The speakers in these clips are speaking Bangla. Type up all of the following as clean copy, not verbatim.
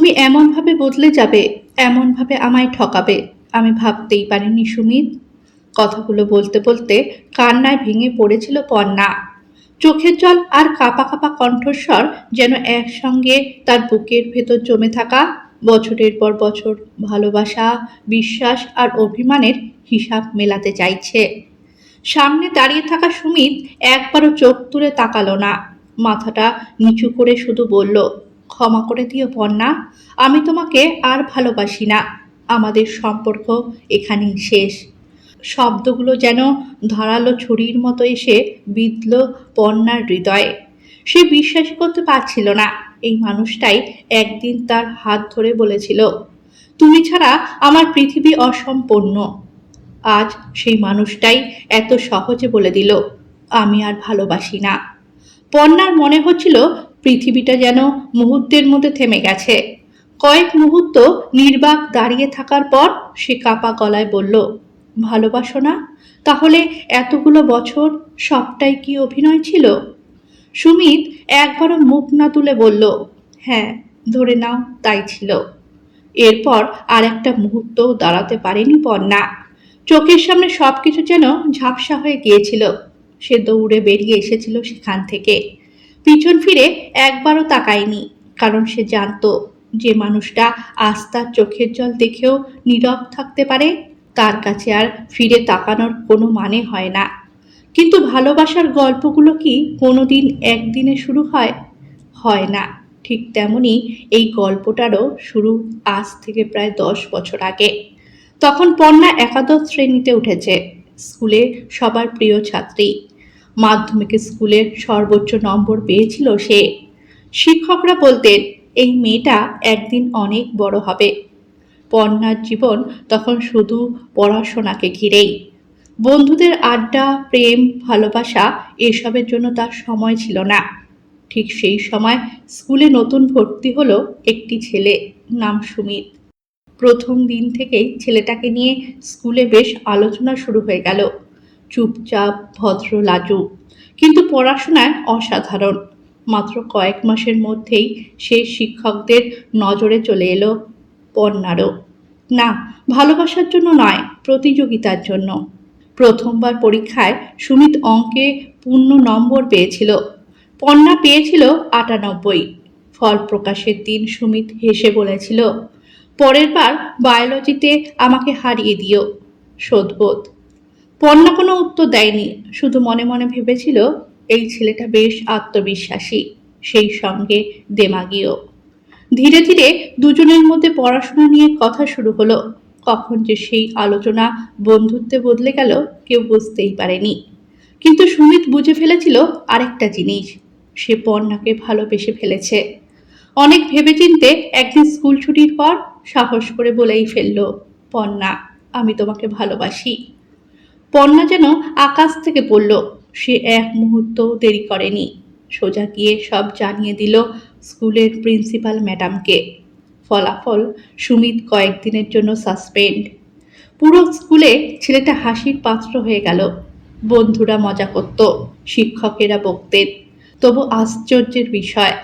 তুমি এমনভাবে বদলে যাবে, এমনভাবে আমায় ঠকাবে আমি ভাবতেই পারিনি সুমিত। কথাগুলো বলতে বলতে কান্নায় ভেঙে পড়েছিল পর্ণা। চোখের জল আর কাঁপা কাঁপা কণ্ঠস্বর যেন একসঙ্গে তার বুকের ভেতর জমে থাকা বছরের পর বছর ভালোবাসা, বিশ্বাস আর অভিমানের হিসাব মেলাতে চাইছে। সামনে দাঁড়িয়ে থাকা সুমিত একবারও চোখ তুলে তাকালো না। মাথাটা নিচু করে শুধু বলল, ক্ষমা করে দিও পর্ণা, আমি তোমাকে আর ভালোবাসি না। আমাদের সম্পর্ক এখানেই শেষ। শব্দগুলো যেন ধারালো ছুরির মতো এসে বিঁধল পর্ণার হৃদয়ে। সে বিশ্বাসই করতে পারছিল না এই মানুষটাই একদিন তার হাত ধরে বলেছিল, তুমি ছাড়া আমার পৃথিবী অসম্পূর্ণ। আজ সেই মানুষটাই এত সহজে বলে দিল, আমি আর ভালোবাসি না। পর্ণার মনে হচ্ছিল পৃথিবীটা যেন মুহূর্তের মধ্যে থেমে গেছে। কয়েক মুহূর্ত নির্বাক দাঁড়িয়ে থাকার পর সে কাপা গলায় বলল, ভালোবাসো না? তাহলে এতগুলো বছর সবটাই কি অভিনয় ছিল? সুমিত একবারও মুখ না তুলে বলল, হ্যাঁ, ধরে নাও তাই ছিল। এরপর আর একটা মুহূর্তও দাঁড়াতে পারেনি পর্ণা। চোখের সামনে সবকিছু যেন ঝাপসা হয়ে গিয়েছিল। সে দৌড়ে বেরিয়ে এসেছিল সেখান থেকে। পিছন ফিরে একবারও তাকায়নি, কারণ সে জানতো যে মানুষটা আজ তার চোখের জল দেখেও নীরব থাকতে পারে, তার কাছে আর ফিরে তাকানোর কোনো মানে হয় না। কিন্তু ভালোবাসার গল্পগুলো কি কোনোদিন একদিনে শুরু হয়? হয় না। ঠিক তেমনি এই গল্পটারও শুরু আজ থেকে প্রায় 10 বছর আগে। তখন পর্ণা একাদশ শ্রেণীতে উঠেছে। স্কুলে সবার প্রিয় ছাত্রী। মাধ্যমিকে স্কুলের সর্বোচ্চ নম্বর পেয়েছিল সে। শিক্ষকরা বলতেন, এই মেয়েটা একদিন অনেক বড় হবে। পর্ণার জীবন তখন শুধু পড়াশোনাকে ঘিরেই। বন্ধুদের আড্ডা, প্রেম, ভালোবাসা এসবের জন্য তার সময় ছিল না। ঠিক সেই সময় স্কুলে নতুন ভর্তি হলো একটি ছেলে, নাম সুমিত। প্রথম দিন থেকেই ছেলেটাকে নিয়ে স্কুলে বেশ আলোচনা শুরু হয়ে গেল। চুপচাপ, ভদ্র, লাজুক, কিন্তু পড়াশোনায় অসাধারণ। মাত্র কয়েক মাসের মধ্যেই সে শিক্ষকদের নজরে চলে এলো। পর্ণারও না, ভালোবাসার জন্য নয়, প্রতিযোগিতার জন্য। প্রথমবার পরীক্ষায় সুমিত অঙ্কে পূর্ণ নম্বর পেয়েছিল। পর্ণা পেয়েছিল 98। ফল প্রকাশের দিন সুমিত হেসে বলেছিল, পরের বার বায়োলজিতে আমাকে হারিয়ে দিও। শোধবোধ। পর্ণা কোনো উত্তর দেয়নি, শুধু মনে মনে ভেবেছিল এই ছেলেটা বেশ আত্মবিশ্বাসী, সেই সঙ্গে দেমাগীও। ধীরে ধীরে দুজনের মধ্যে পড়াশোনা নিয়ে কথা শুরু হলো। কখন যে সেই আলোচনা বন্ধুত্বে বদলে গেল কেউ বুঝতেই পারেনি। কিন্তু সুমিত বুঝে ফেলেছিল আরেকটা জিনিস, সে পর্ণাকে ভালোবেসে ফেলেছে। অনেক ভেবেচিন্তে একদিন স্কুল ছুটির পর সাহস করে বলেই ফেলল, পর্ণা, আমি তোমাকে ভালোবাসি। পর্ণা যেন আকাশ থেকে পড়ল। সে এক মুহূর্তও দেরি করেনি, সোজা গিয়ে সব জানিয়ে দিল স্কুলের প্রিন্সিপাল ম্যাডামকে। ফলাফল, সুমিত কয়েকদিনের জন্য সাসপেন্ড। পুরো স্কুলে ছেলেটা হাসির পাত্র হয়ে গেল। বন্ধুরা মজা করত, শিক্ষকেরা বকতেন। তবু আশ্চর্যের বিষয়,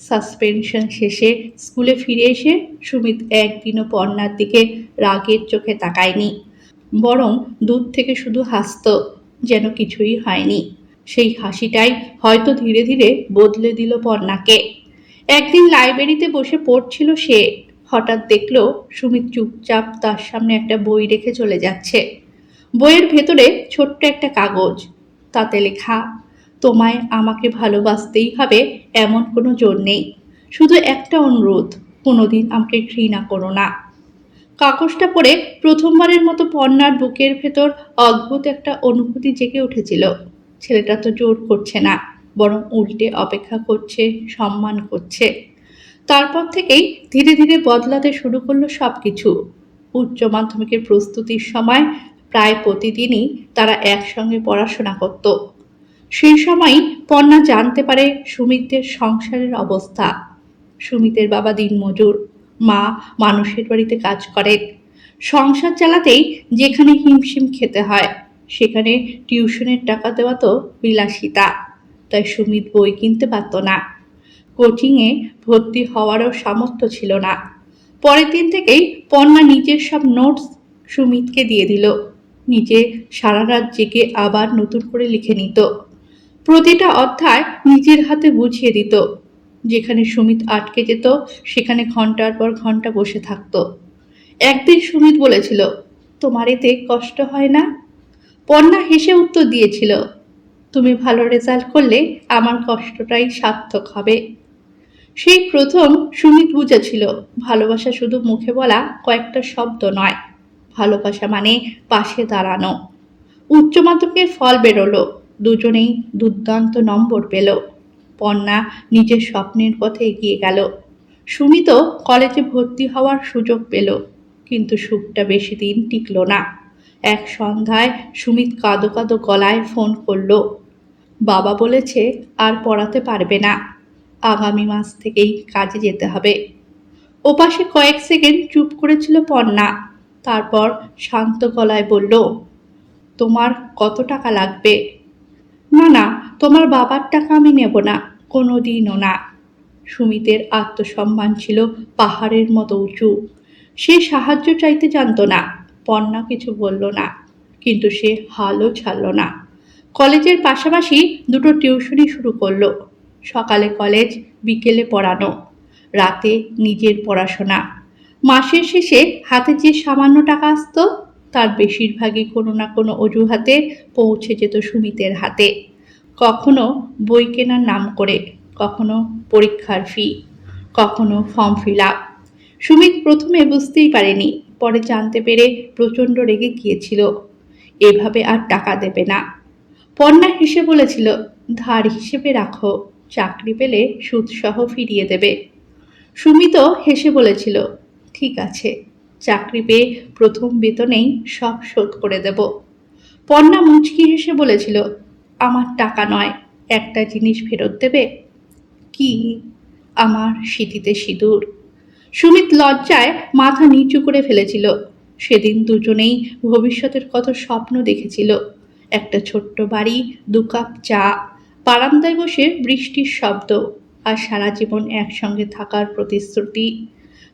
সাসপেনশন শেষে স্কুলে ফিরে এসে সুমিত একদিনও পর্ণার দিকে রাগের চোখে তাকায়নি, বরং দূর থেকে শুধু হাসত, যেন কিছুই হয়নি। সেই হাসিটাই হয়তো ধীরে ধীরে বদলে দিল পর্ণাকে। একদিন লাইব্রেরিতে বসে পড়ছিল সে, হঠাৎ দেখল সুমিত চুপচাপ তার সামনে একটা বই রেখে চলে যাচ্ছে। বইয়ের ভেতরে ছোট্ট একটা কাগজ, তাতে লেখা, তোমায় আমাকে ভালোবাসতেই হবে এমন কোনো জোর নেই, শুধু একটা অনুরোধ, কোনোদিন আমাকে ঘৃণা করো না। কাগজটা পড়ে প্রথমবারের মতো পর্ণার বুকের ভেতর অদ্ভুত একটা অনুভূতি জেগে উঠেছিল। ছেলেটা তো জোর করছে না, বরং উল্টে অপেক্ষা করছে, সম্মান করছে। তারপর থেকেই ধীরে ধীরে বদলাতে শুরু করলো সবকিছু। উচ্চ মাধ্যমিকের প্রস্তুতির সময় প্রায় প্রতিদিনই তারা একসঙ্গে পড়াশোনা করত। সেই সময়ই পর্ণা জানতে পারে সুমিতের সংসারের অবস্থা। সুমিতের বাবা দিনমজুর, মা মানুষের বাড়িতে কাজ করেন। সংসার চালাতেই যেখানে হিমশিম খেতে হয়, সেখানে টিউশনের টাকা দেওয়া তো বিলাসিতা। তাই সুমিত বই কিনতে পারত না, কোচিংয়ে ভর্তি হওয়ারও সামর্থ্য ছিল না। পরের দিন থেকেই পর্ণা নিজের সব নোটস সুমিতকে দিয়ে দিল। নিজে সারা রাত জেগে আবার নতুন করে লিখে নিত। প্রতিটা অধ্যায় নিজের হাতে বুঝিয়ে দিত। যেখানে সুমিত আটকে যেত সেখানে ঘন্টার পর ঘন্টা বসে থাকতো। একদিন সুমিত বলেছিল, তোমার এতে কষ্ট হয় না? পর্ণা হেসে উত্তর দিয়েছিল, তুমি ভালো রেজাল্ট করলে আমার কষ্টটাই সার্থক হবে। সেই প্রথম সুমিত বুঝেছিল ভালোবাসা শুধু মুখে বলা কয়েকটা শব্দ নয়, ভালোবাসা মানে পাশে দাঁড়ানো। উচ্চ মাধ্যমিকের ফল বেরোলো, দুজনেই দুর্দান্ত নম্বর পেল। পর্ণা নিজের স্বপ্নের পথে এগিয়ে গেল। সুমিতও কলেজে ভর্তি হওয়ার সুযোগ পেল, কিন্তু সুখটা বেশি দিন টিকল না। এক সন্ধ্যায় সুমিত কাঁদো কাঁদো গলায় ফোন করলো। বাবা বলেছে আর পড়াতে পারবে না, আগামী মাস থেকেই কাজে যেতে হবে। ওপাশে কয়েক সেকেন্ড চুপ করেছিল পর্ণা, তারপর শান্ত গলায় বলল, তোমার কত টাকা লাগবে? না না, তোমার বাবার টাকা আমি নেব না, কোনো দিনও না। সুমিতের আত্মসম্মান ছিল পাহাড়ের মতো উঁচু। সে সাহায্য চাইতে জানতো না। পর্ণা কিছু বলল না, কিন্তু সে হালও ছাড়ল না। কলেজের পাশাপাশি দুটো টিউশনি শুরু করলো। সকালে কলেজ, বিকেলে পড়ানো, রাতে নিজের পড়াশোনা। মাসের শেষে হাতে যে সামান্য টাকা আসতো তার বেশিরভাগই কোনো না কোনো অজুহাতে পৌঁছে যেত সুমিতের হাতে। কখনো বই কেনার নাম করে, কখনো পরীক্ষার ফি, কখনো ফর্ম ফিল আপ। সুমিত প্রথমে বুঝতেই পারেনি, পরে জানতে পেরে প্রচণ্ড রেগে গিয়েছিল। এভাবে আর টাকা দেবে না। পর্ণা হেসে বলেছিল, ধার হিসেবে রাখো, চাকরি পেলে সুদসহ ফিরিয়ে দেবে। সুমিতও হেসে বলেছিল, ঠিক আছে, চাকরি পেয়ে প্রথম বেতনেই সব শোধ করে দেব। পর্ণা মুচকি হেসে বলেছিল, আমার টাকা নয়, একটা জিনিস ফেরত দেবে। কি? আমার স্মৃতিতে সিঁদুর। সুমিত লজ্জায় মাথা নিচু করে ফেলেছিল। সেদিন দুজনেই ভবিষ্যতের কত স্বপ্ন দেখেছিল। একটা ছোট্ট বাড়ি, 2 কাপ চা, বারান্দায় বসে বৃষ্টির শব্দ, আর সারা জীবন একসঙ্গে থাকার প্রতিশ্রুতি।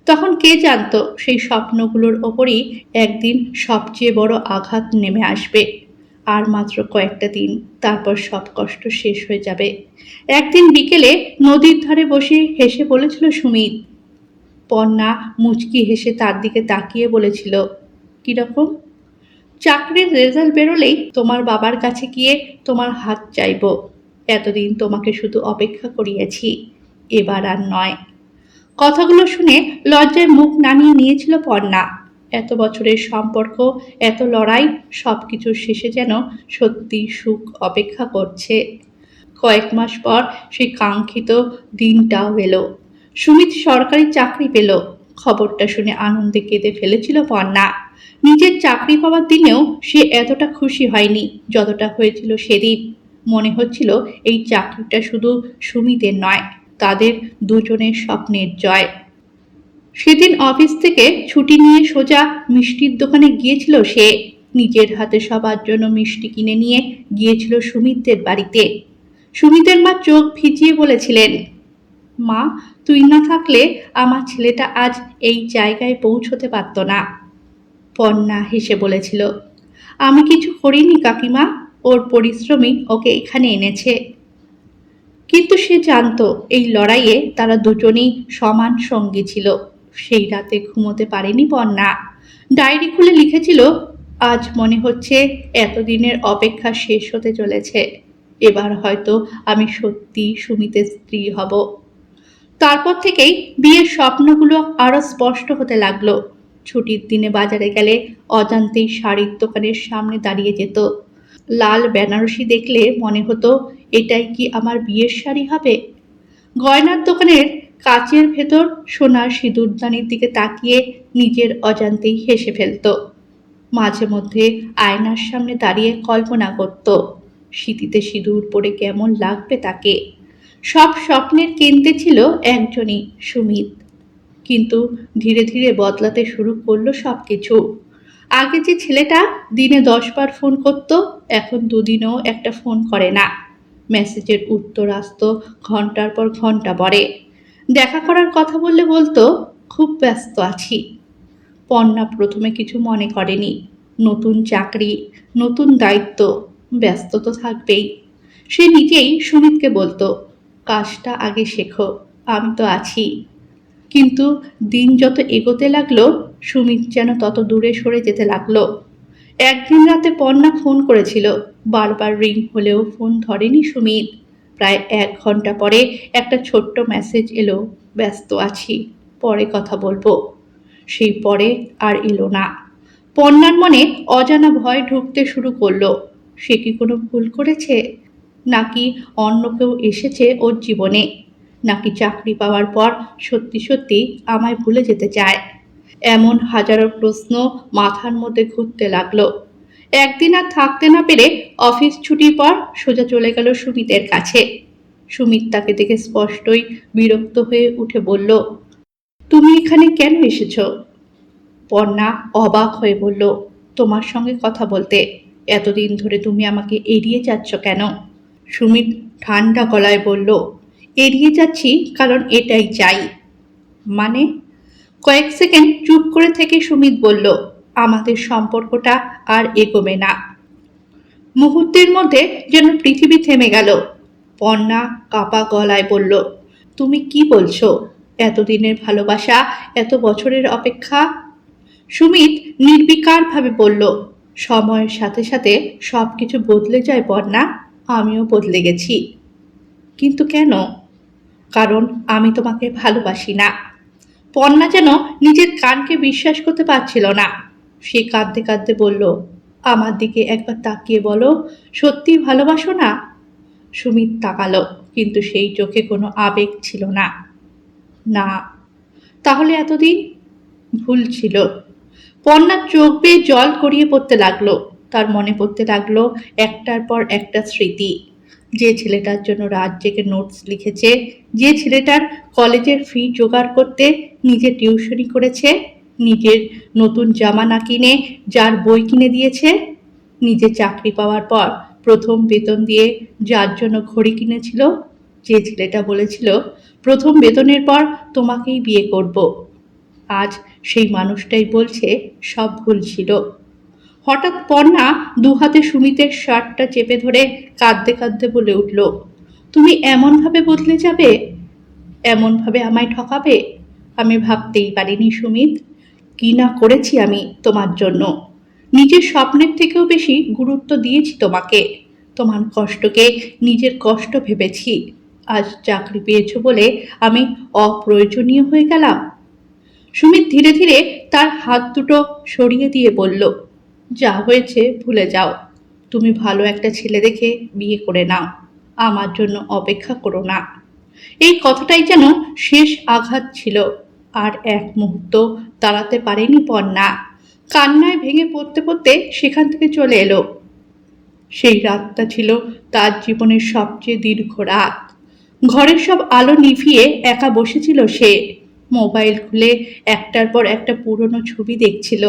তখন কে জানতো সেই স্বপ্নগুলোর ওপরই একদিন সবচেয়ে বড় আঘাত নেমে আসবে। আর মাত্র কয়েকটা দিন, তারপর সব কষ্ট শেষ হয়ে যাবে। একদিন বিকেলে নদীর ধারে বসে হেসে বলেছিল সুমিত। পর্ণা মুচকি হেসে তার দিকে তাকিয়ে বলেছিল, কিরকম? চাকরির রেজাল্ট বেরোলেই তোমার বাবার কাছে গিয়ে তোমার হাত চাইব। এতদিন তোমাকে শুধু অপেক্ষা করিয়েছি, এবার আর নয়। কথাগুলো শুনে লজ্জায় মুখ নামিয়ে নিয়েছিল পর্ণা। এত বছরের সম্পর্ক, এত লড়াই, সবকিছুর শেষে যেন সত্যি সুখ অপেক্ষা করছে। কয়েক মাস পর সেই কাঙ্ক্ষিত দিনটাও এলো। সুমিত সরকারি চাকরি পেল। খবরটা শুনে আনন্দে কেঁদে ফেলেছিল পর্ণা। নিজের চাকরি পাওয়ার দিনেও সে এতটা খুশি হয়নি যতটা হয়েছিল সেদিন। মনে হচ্ছিল এই চাকরিটা শুধু সুমিতের নয়, তাদের দুজনের স্বপ্নের জয়। সেদিন অফিস থেকে ছুটি নিয়ে সোজা মিষ্টির দোকানে গিয়েছিল সে। নিজের হাতে সবার জন্য মিষ্টি কিনে নিয়ে গিয়েছিল সুমিতদের বাড়িতে। সুমিতের মা চোখ ভিজিয়ে বলেছিলেন, মা, তুই না থাকলে আমার ছেলেটা আজ এই জায়গায় পৌঁছতে পারত না। পর্ণা হেসে বলেছিল, আমি কিছু করিনি কাকিমা, ওর পরিশ্রমই ওকে এখানে এনেছে। কিন্তু সে জানতো এই লড়াইয়ে তারা দুজনেই সমান সঙ্গী ছিল। সেই রাতে ঘুমোতে পারেনি পর্ণা। ডায়েরি খুলে লিখেছিল, আজ মনে হচ্ছে এতদিনের অপেক্ষা শেষ হতে চলেছে। এবার হয়তো আমি সত্যি সুমিতের স্ত্রী হব। তারপর থেকেই বিয়ের স্বপ্নগুলো আরো স্পষ্ট হতে লাগলো। ছুটির দিনে বাজারে গেলে অজান্তেই শাড়ির দোকানের সামনে দাঁড়িয়ে যেত। লাল বেনারসি দেখলে মনে হতো এটাই কি আমার বিয়ের শাড়ি হবে। গয়নার দোকানের কাচের ভেতর সোনার সিঁদুরদানির দিকে তাকিয়ে নিজের অজান্তেই হেসে ফেলত। মাঝে মধ্যে আয়নার সামনে দাঁড়িয়ে কল্পনা করত স্মৃতিতে সিঁদুর পরে কেমন লাগবে তাকে। সব স্বপ্নের কেন্দ্রে ছিল একজনই, সুমিত। কিন্তু ধীরে ধীরে বদলাতে শুরু করলো সবকিছু। আগে যে ছেলেটা দিনে 10 বার ফোন করত, এখন দুদিনেও একটা ফোন করে না। মেসেজের উত্তর আসতো ঘন্টার পর ঘন্টা পরে। দেখা করার কথা বললে বলতো, খুব ব্যস্ত আছি। পর্ণা প্রথমে কিছু মনে করেনি। নতুন চাকরি, নতুন দায়িত্ব, ব্যস্ত তো থাকবেই। সে নিজেই সুমিতকে বলতো, কাজটা আগে শেখো, আমি তো আছি। কিন্তু দিন যত এগোতে লাগলো, সুমিত যেন তত দূরে সরে যেতে লাগলো। একদিন রাতে পর্ণা ফোন করেছিল, বারবার রিং হলেও ফোন ধরেনি সুমিত। প্রায় 1 ঘন্টা পরে একটা ছোট্ট মেসেজ এলো, ব্যস্ত আছি, পরে কথা বলবো। সেই পরে আর এলো না। পর্ণার মনে অজানা ভয় ঢুকতে শুরু করলো। সে কি কোনো ভুল করেছে? নাকি অন্য কেউ এসেছে ওর জীবনে? নাকি চাকরি পাওয়ার পর সত্যি সত্যি আমায় ভুলে যেতে চায়? এমন হাজারো প্রশ্ন মাথার মধ্যে ঘুরতে লাগলো। একদিন আর থাকতে না পেরে অফিস ছুটির পর সোজা চলে গেল সুমিতের কাছে। সুমিত তাকে দেখে স্পষ্টই বিরক্ত হয়ে উঠে বলল, তুমি এখানে কেন এসেছো? পর্ণা অবাক হয়ে বলল, তোমার সঙ্গে কথা বলতে। এতদিন ধরে তুমি আমাকে এড়িয়ে যাচ্ছ কেন? সুমিত ঠান্ডা গলায় বলল, এড়িয়ে যাচ্ছি কারণ এটাই চাই। মানে? কয়েক সেকেন্ড চুপ করে থেকে সুমিত বলল, আমাদের সম্পর্কটা আর এগোবে না। মুহূর্তের মধ্যে যেন পৃথিবী থেমে গেল। পর্ণা কাপা গলায় বলল, তুমি কি বলছো? এতদিনের ভালোবাসা, এত বছরের অপেক্ষা? সুমিত নির্বিকারভাবে বলল, সময়ের সাথে সাথে সব কিছু বদলে যায় পর্ণা, আমিও বদলে গেছি। কিন্তু কেন? কারণ আমি তোমাকে ভালোবাসি না। পর্ণা যেন নিজের কানকে বিশ্বাস করতে পারছিল না। সে কাঁদতে কাঁদতে বলল, আমার দিকে একবার তাকিয়ে বলো, সত্যি ভালোবাসো না? সুমিত তাকালো, কিন্তু সেই চোখে কোনো আবেগ ছিল না। না। তাহলে এতদিন? ভুল ছিল। পর্ণার চোখ বেয়ে জল গড়িয়ে পড়তে লাগলো। তার মনে পড়তে লাগলো একটার পর একটা স্মৃতি। যে ছেলেটার জন্য রাত জেগে নোটস লিখেছে, যে ছেলেটার কলেজের ফি জোগাড় করতে নিজে টিউশনি করেছে, নিজের নতুন জামা না কিনে যার বই কিনে দিয়েছে, নিজে চাকরি পাওয়ার পর প্রথম বেতন দিয়ে যার জন্য ঘড়ি কিনেছিল, যে ছেলেটা বলেছিল প্রথম বেতনের পর তোমাকেই বিয়ে করব। আজ সেই মানুষটাই বলছে সব ভুল ছিল। হঠাৎ পর্ণা দুহাতে সুমিতের শার্টটা চেপে ধরে কাঁদতে কাঁদতে বলে উঠল, তুমি এমনভাবে বদলে যাবে? এমনভাবে আমায় ঠকাবে? আমি ভাবতেই পারিনি সুমিত। কি না করেছি আমি তোমার জন্য। নিজের স্বপ্নের থেকেও বেশি গুরুত্ব দিয়েছি তোমাকে। তোমার কষ্টকে নিজের কষ্ট ভেবেছি। আজ চাকরি পেয়েছো বলে আমি অপ্রয়োজনীয় হয়ে গেলাম? সুমিত ধীরে ধীরে তার হাত দুটো সরিয়ে দিয়ে বলল, যা হয়েছে ভুলে যাও। তুমি ভালো একটা ছেলে দেখে বিয়ে করে নাও, আমার জন্য অপেক্ষা করো না। এই কথাটাই যেন শেষ আঘাত ছিল। আর এক মুহূর্ত দাঁড়াতে পারেনি পর্ণা। কান্নায় ভেঙে পড়তে পড়তে সেখান থেকে চলে এলো। সেই রাতটা ছিল তার জীবনের সবচেয়ে দীর্ঘ রাত। ঘরের সব আলো নিভিয়ে একা বসেছিল সে। মোবাইল খুলে একটার পর একটা পুরনো ছবি দেখছিল।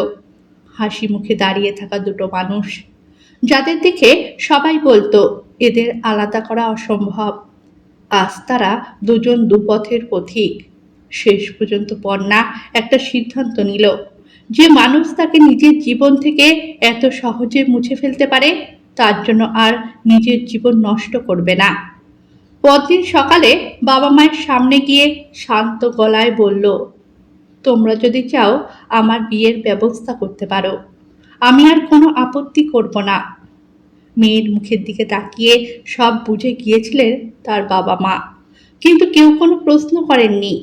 হাসি মুখে দাঁড়িয়ে থাকা দুটো মানুষ, যাদের দেখে সবাই বলতো এদের আলাদা করা অসম্ভব। আজ তারা দুজন দুপথের পথিক। শেষ পর্যন্ত পর্ণা একটা সিদ্ধান্ত নিল, যে মানুষ তাকে নিজের জীবন থেকে এত সহজে মুছে ফেলতে পারে, তার জন্য আর নিজের জীবন নষ্ট করবে না। পরদিন সকালে বাবা মায়ের সামনে গিয়ে শান্ত গলায় বলল, তোমরা যদি চাও আমার বিয়ের ব্যবস্থা করতে পারো, আমি আর কোনো আপত্তি করব না। মেয়ের মুখের দিকে তাকিয়ে সব বুঝে গিয়েছিলেন তার বাবা মা, কিন্তু কেউ কোনো প্রশ্ন করেননি।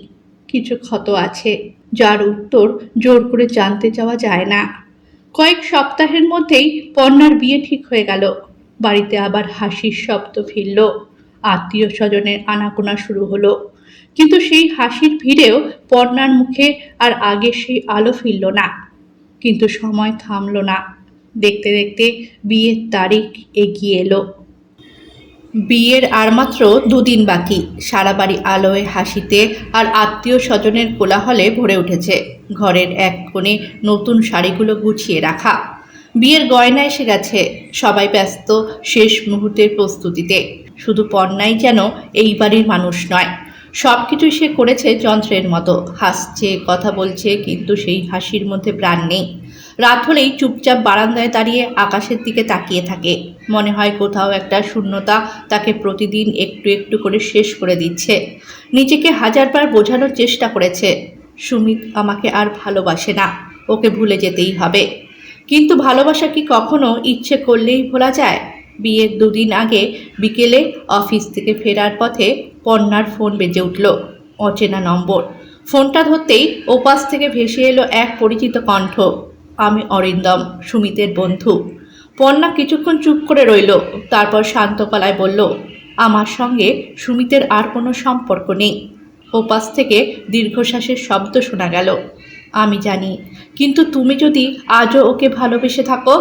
কিছু ক্ষত আছে, যার উত্তর জোর করে জানতে চাওয়া যায় না। কয়েক সপ্তাহের মধ্যেই পর্ণার বিয়ে ঠিক হয়ে গেল। বাড়িতে আবার হাসির শব্দ ফিরল, আত্মীয় স্বজনের আনাগোনা শুরু হলো। কিন্তু সেই হাসির ভিড়েও পর্ণার মুখে আর আগের সেই আলো ফিরল না। কিন্তু সময় থামল না। দেখতে দেখতে বিয়ের তারিখ এগিয়ে এলো। বিয়ের আর মাত্র 2 দিন বাকি। সারা বাড়ি আলোয়, হাসিতে আর আত্মীয় স্বজনের কোলাহলে ভরে উঠেছে। ঘরের এক কোণে নতুন শাড়িগুলো গুছিয়ে রাখা। বিয়ের গয়না এসে গেছে। সবাই ব্যস্ত শেষ মুহূর্তের প্রস্তুতিতে। শুধু পর্ণাই যেন এই বাড়ির মানুষ নয়, সব কিছুই সে করেছে যন্ত্রের মতো, হাসছে, কথা বলছে, কিন্তু সেই হাসির মধ্যে প্রাণ নেই। রাত হলেই চুপচাপ বারান্দায় দাঁড়িয়ে আকাশের দিকে তাকিয়ে থাকে। মনে হয় কোথাও একটা শূন্যতা তাকে প্রতিদিন একটু একটু করে শেষ করে দিচ্ছে। নিজেকে হাজারবার বোঝানোর চেষ্টা করেছে, সুমিত আমাকে আর ভালোবাসে না, ওকে ভুলে যেতেই হবে। কিন্তু ভালোবাসা কি কখনো ইচ্ছে করলেই ভোলা যায়? বিয়ের দুদিন আগে বিকেলে অফিস থেকে ফেরার পথে পর্ণার ফোন বেজে উঠল। অচেনা নম্বর। ফোনটা ধরতেই ওপাশ থেকে ভেসে এলো এক পরিচিত কণ্ঠ। আমি অরিন্দম, সুমিতের বন্ধু। পর্ণা কিছুক্ষণ চুপ করে রইল, তারপর শান্ত গলায় বলল, আমার সঙ্গে সুমিতের আর কোনো সম্পর্ক নেই। ওপাশ থেকে দীর্ঘশ্বাসের শব্দ শোনা গেল। আমি জানি, কিন্তু তুমি যদি আজও ওকে ভালোবেসে থাকো,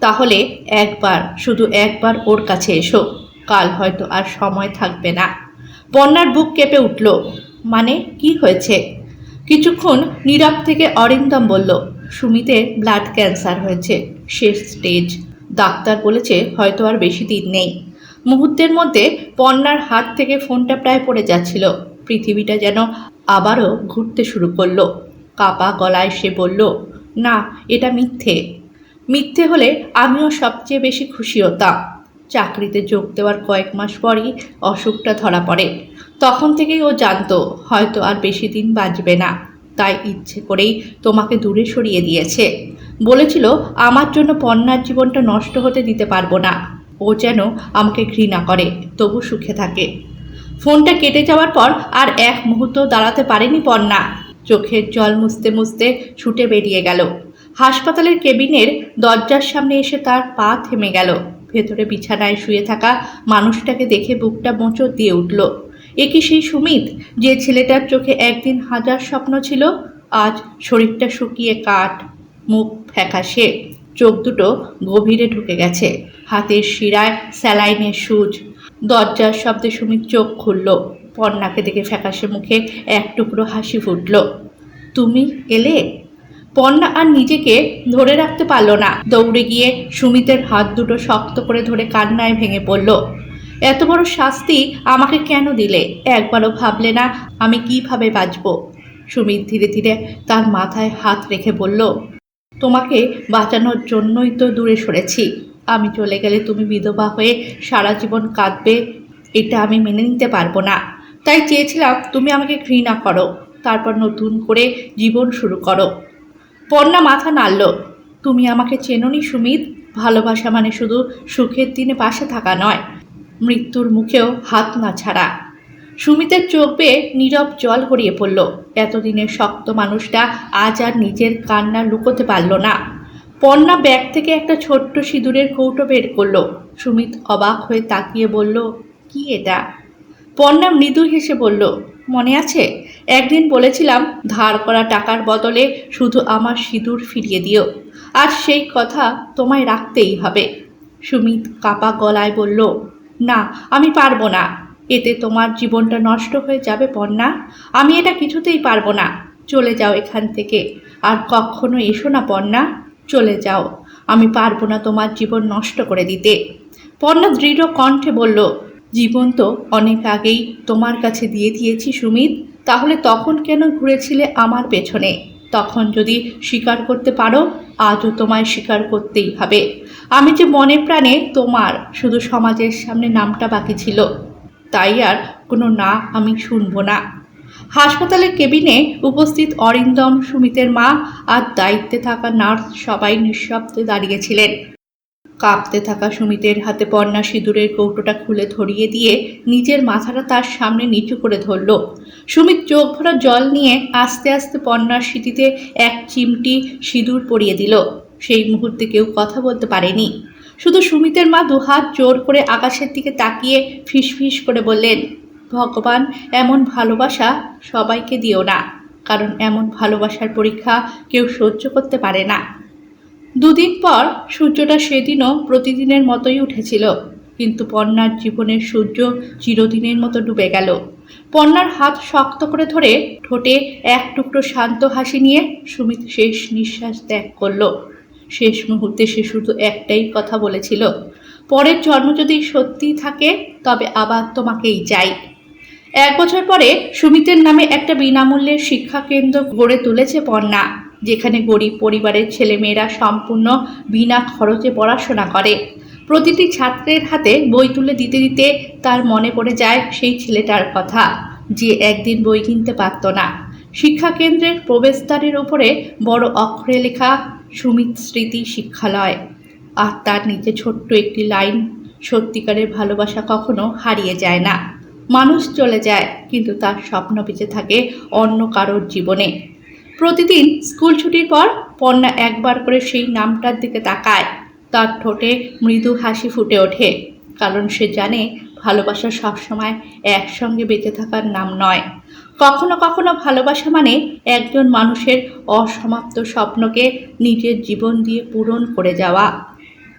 তাহলে একবার, শুধু একবার ওর কাছে এসো। কাল হয়তো আর সময় থাকবে না। পর্ণার বুক কেঁপে উঠল। মানে কি হয়েছে? কিছুক্ষণ নীরব থেকে অরিন্দম বলল, সুমিতের ব্লাড ক্যান্সার হয়েছে, শেষ স্টেজ। ডাক্তার বলেছে হয়তো আর বেশি দিন নেই। মুহূর্তের মধ্যে পর্ণার হাত থেকে ফোনটা প্রায় পড়ে যাচ্ছিল। পৃথিবীটা যেন আবারও ঘুরতে শুরু করলো। কাপা গলায় সে বলল, না, এটা মিথ্যে। মিথ্যে হলে আমিও সবচেয়ে বেশি খুশি হতাম। চাকরিতে যোগ দেওয়ার কয়েক মাস পরই অসুখটা ধরা পড়ে। তখন থেকেই ও জানতো হয়তো আর বেশি দিন বাঁচবে না। তাই ইচ্ছে করেই তোমাকে দূরে সরিয়ে দিয়েছে। বলেছিল আমার জন্য পর্ণার জীবনটা নষ্ট হতে দিতে পারবো না। ও যেন আমাকে ঘৃণা করে, তবু সুখে থাকে। ফোনটা কেটে যাওয়ার পর আর এক মুহূর্ত দাঁড়াতে পারেনি পর্ণা। চোখের জল মুছতে মুছতে ছুটে বেরিয়ে গেল। হাসপাতালের কেবিনের দরজার সামনে এসে তার পা থেমে গেল। ভেতরে বিছানায় শুয়ে থাকা মানুষটাকে দেখে বুকটা মোচড় দিয়ে উঠল। এ কি সেই সুমিত, যে ছেলেটার চোখে একদিন হাজার স্বপ্ন ছিল? আজ শরীরটা শুকিয়ে কাঠ, মুখ ফ্যাকাশে, চোখ দুটো গভীরে ঢুকে গেছে, হাতের শিরায় স্যালাইনের সুচ। দরজার শব্দে সুমিত চোখ খুলল। পর্ণাকে দেখে ফ্যাকাশে মুখে এক টুকরো হাসি ফুটল। তুমি এলে? পর্ণা আর নিজেকে ধরে রাখতে পারল না। দৌড়ে গিয়ে সুমিতের হাত দুটো শক্ত করে ধরে কান্নায় ভেঙে পড়ল। এত বড় শাস্তি আমাকে কেন দিলে? একবারও ভাবলে না আমি কিভাবে বাঁচব? সুমিত ধীরে ধীরে তার মাথায় হাত রেখে বলল, তোমাকে বাঁচানোর জন্যই তো দূরে সরেছি। আমি চলে গেলে তুমি বিধবা হয়ে সারা জীবন কাঁদবে, এটা আমি মেনে নিতে পারবো না। তাই চেয়েছিলাম তুমি আমাকে ঘৃণা করো, তারপর নতুন করে জীবন শুরু করো। পর্ণা মাথা নাড়ল। তুমি আমাকে চেনোনি সুমিত। ভালোবাসা মানে শুধু সুখের দিনে পাশে থাকা নয়, মৃত্যুর মুখেও হাত না ছাড়া। সুমিতের চোখ বেয়ে নীরব জল গড়িয়ে পড়ল। এতদিনের শক্ত মানুষটা আজ আর নিজের কান্না লুকোতে পারল না। পর্ণা ব্যাগ থেকে একটা ছোট্ট সিঁদুরের কৌটো বের করলো। সুমিত অবাক হয়ে তাকিয়ে বলল, কি এটা? পর্ণা মৃদু হেসে বলল, মনে আছে একদিন বলেছিলাম ধার করা টাকার বদলে শুধু আমার সিঁদুর ফিরিয়ে দিও। আর সেই কথা তোমায় রাখতেই হবে। সুমিত কাপা গলায় বলল, না, আমি পারবো না। এতে তোমার জীবনটা নষ্ট হয়ে যাবে পর্ণা। আমি এটা কিছুতেই পারবো না। চলে যাও এখান থেকে, আর কখনো এসো না পর্ণা। চলে যাও, আমি পারবো না তোমার জীবন নষ্ট করে দিতে। পর্ণা দৃঢ় কণ্ঠে বলল, জীবন তো অনেক আগেই তোমার কাছে দিয়ে দিয়েছি সুমিত। তাহলে তখন কেন ঘুরেছিলে আমার পেছনে? তখন যদি স্বীকার করতে পারো, আজও তোমায় স্বীকার করতেই হবে। আমি যে মনে প্রাণে তোমার, শুধু সমাজের সামনে নামটা বাকি ছিল। তাই আর কোনো না আমি শুনবো না। হাসপাতালের কেবিনে উপস্থিত অরিন্দম, সুমিতের মা আর দায়িত্বে থাকা নার্স সবাই নিঃশব্দে দাঁড়িয়েছিলেন। কাঁপতে থাকা সুমিতের হাতে পর্ণা সিঁদুরের কৌটোটা খুলে ধরিয়ে দিয়ে নিজের মাথাটা তার সামনে নিচু করে ধরল। সুমিত চোখ ভরা জল নিয়ে আস্তে আস্তে পর্ণার সিঁথিতে এক চিমটি সিঁদুর পরিয়ে দিল। সেই মুহূর্তে কেউ কথা বলতে পারেনি। শুধু সুমিতের মা দুহাত জোর করে আকাশের দিকে তাকিয়ে ফিসফিস করে বললেন, ভগবান, এমন ভালোবাসা সবাইকে দিও না, কারণ এমন ভালোবাসার পরীক্ষা কেউ সহ্য করতে পারে না। দুদিন পর সূর্যটা সেদিনও প্রতিদিনের মতোই উঠেছিল, কিন্তু পর্ণার জীবনের সূর্য চিরদিনের মতো ডুবে গেল। পর্ণার হাত শক্ত করে ধরে ঠোঁটে এক টুকরো শান্ত হাসি নিয়ে সুমিত শেষ নিঃশ্বাস ত্যাগ করল। শেষ মুহূর্তে সে শুধু একটাই কথা বলেছিল, পরের জন্ম যদি সত্যিই থাকে তবে আবার তোমাকেই চাই। 1 বছর পরে সুমিতের নামে একটা বিনামূল্যের শিক্ষা কেন্দ্র গড়ে তুলেছে পর্ণা, যেখানে গরিব পরিবারের ছেলেমেয়েরা সম্পূর্ণ বিনা খরচে পড়াশোনা করে। প্রতিটি ছাত্রের হাতে বই তুলে দিতে দিতে তার মনে পড়ে যায় সেই ছেলেটার কথা, যে একদিন বই কিনতে পারত না। শিক্ষা কেন্দ্রের প্রবেশদ্বারের ওপরে বড় অক্ষরে লেখা সুমিত স্মৃতি শিক্ষালয়, আর তার নিচে ছোট্ট একটি লাইন, সত্যিকারের ভালোবাসা কখনো হারিয়ে যায় না। মানুষ চলে যায়, কিন্তু তার স্বপ্ন বেঁচে থাকে অন্য কারোর জীবনে। প্রতিদিন স্কুল ছুটির পর পর্ণা একবার করে সেই নামটার দিকে তাকায়। তার ঠোঁটে মৃদু হাসি ফুটে ওঠে, কারণ সে জানে ভালোবাসা সবসময় একসঙ্গে বেঁচে থাকার নাম নয়। কখনো কখনো ভালোবাসা মানে একজন মানুষের অসমাপ্ত স্বপ্নকে নিজের জীবন দিয়ে পূরণ করে যাওয়া।